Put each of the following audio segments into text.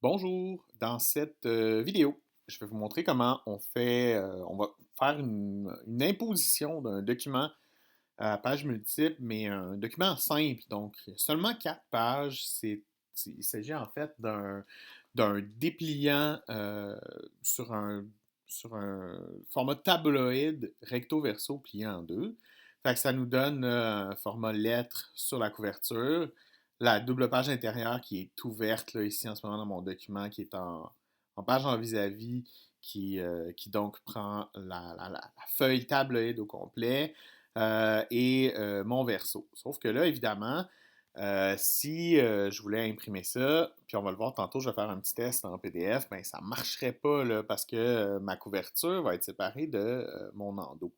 Bonjour, dans cette vidéo, je vais vous montrer comment on va faire une imposition d'un document à pages multiples, mais un document simple, donc seulement 4 pages. Il s'agit en fait d'un dépliant sur un format tabloïd recto-verso plié en deux. Fait que ça nous donne un format lettre sur la couverture, la double page intérieure qui est ouverte là, ici en ce moment dans mon document, qui est en page en vis-à-vis, qui donc prend la feuille tabloïd au complet et mon verso. Sauf que là, évidemment, si je voulais imprimer ça, puis on va le voir tantôt, je vais faire un petit test en PDF, ben ça ne marcherait pas là, parce que ma couverture va être séparée de mon endos.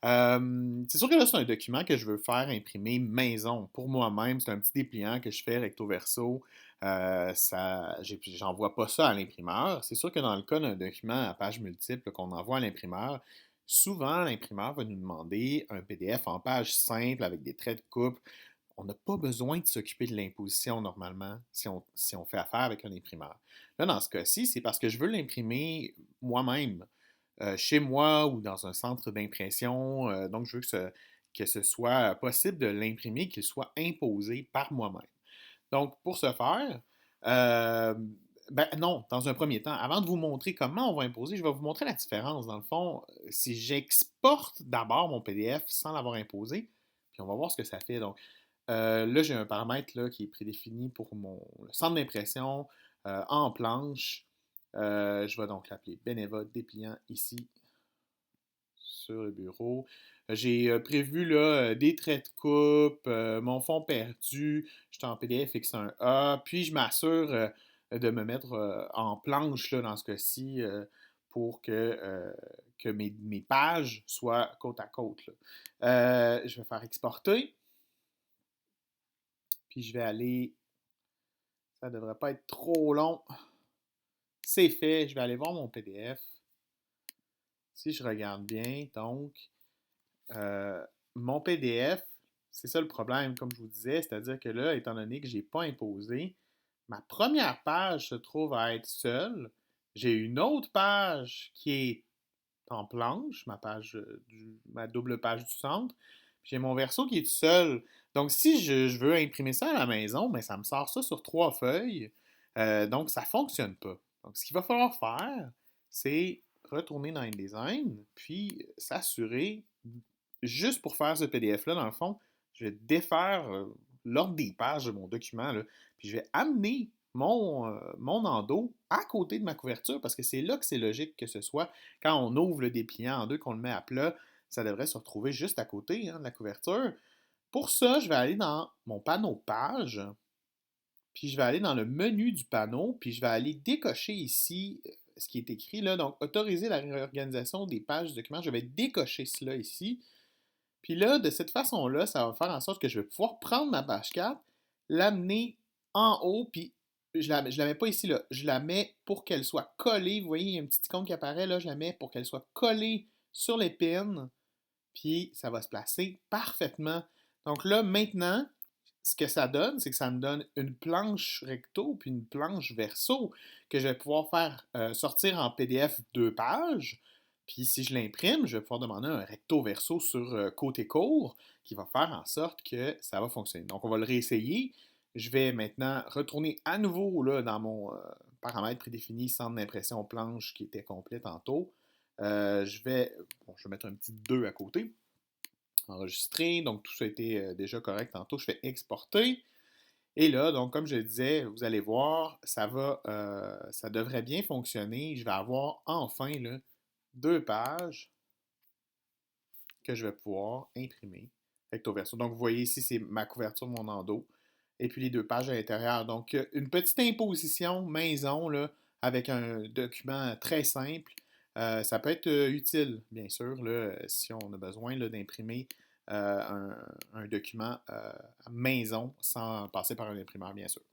C'est sûr que là, c'est un document que je veux faire imprimer maison pour moi-même. C'est un petit dépliant que je fais recto verso. J'envoie pas ça à l'imprimeur. C'est sûr que dans le cas d'un document à pages multiples qu'on envoie à l'imprimeur, souvent l'imprimeur va nous demander un PDF en page simple avec des traits de coupe. On n'a pas besoin de s'occuper de l'imposition normalement si on fait affaire avec un imprimeur. Là, dans ce cas-ci, c'est parce que je veux l'imprimer moi-même chez moi ou dans un centre d'impression. Donc, je veux que ce soit possible de l'imprimer, qu'il soit imposé par moi-même. Donc, pour ce faire, euh, ben non, dans un premier temps, avant de vous montrer comment on va imposer, je vais vous montrer la différence. Dans le fond, si j'exporte d'abord mon PDF sans l'avoir imposé, puis on va voir ce que ça fait. Donc, là, j'ai un paramètre là, qui est prédéfini pour le centre d'impression en planche. Je vais donc l'appeler Beneva dépliant ici sur le bureau. J'ai prévu là, des traits de coupe, mon fond perdu, j'étais en PDF X un A, puis je m'assure de me mettre en planche là, dans ce cas-ci pour que mes pages soient côte à côte, là. Je vais faire exporter, puis je vais aller, ça ne devrait pas être trop long. C'est fait, je vais aller voir mon PDF. Si je regarde bien, donc, Euh, mon PDF, c'est ça le problème, comme je vous disais, c'est-à-dire que là, étant donné que je n'ai pas imposé, ma première page se trouve à être seule. J'ai une autre page qui est en planche, ma double page du centre. J'ai mon verso qui est tout seul. Donc, si je veux imprimer ça à la maison, ben, ça me sort ça sur 3 feuilles. Donc, ça ne fonctionne pas. Donc, ce qu'il va falloir faire, c'est retourner dans InDesign, puis s'assurer juste pour faire ce PDF-là, dans le fond, je vais défaire l'ordre des pages de mon document, là, puis je vais amener mon endo à côté de ma couverture parce que c'est là que c'est logique que ce soit. Quand on ouvre le dépliant en deux, qu'on le met à plat, ça devrait se retrouver juste à côté de la couverture. Pour ça, je vais aller dans mon panneau page, puis je vais aller dans le menu du panneau, puis je vais aller décocher ici ce qui est écrit là. Donc, autoriser la réorganisation des pages du document. Je vais décocher cela ici. Puis là, de cette façon-là, ça va faire en sorte que je vais pouvoir prendre ma page 4, l'amener en haut, puis je la mets pas ici, là. Je la mets pour qu'elle soit collée. Vous voyez, il y a une petite icône qui apparaît, là. Je la mets pour qu'elle soit collée sur les pins, puis ça va se placer parfaitement. Donc là, maintenant, ce que ça donne, c'est que ça me donne une planche recto puis une planche verso que je vais pouvoir faire sortir en PDF 2 pages. Puis si je l'imprime, je vais pouvoir demander un recto verso sur côté court qui va faire en sorte que ça va fonctionner. Donc on va le réessayer. Je vais maintenant retourner à nouveau là, dans mon paramètre prédéfini centre d'impression planche qui était complet tantôt. Je vais mettre un petit 2 à côté. Enregistrer, donc tout ça a été déjà correct tantôt. Je fais exporter. Et là, donc comme je le disais, vous allez voir, ça devrait bien fonctionner. Je vais avoir enfin là, 2 pages que je vais pouvoir imprimer recto verso. Donc vous voyez ici, c'est ma couverture, mon endo, et puis les 2 pages à l'intérieur. Donc une petite imposition maison là, avec un document très simple. Ça peut être utile, bien sûr, là, si on a besoin là, d'imprimer un document maison sans passer par un imprimeur, bien sûr.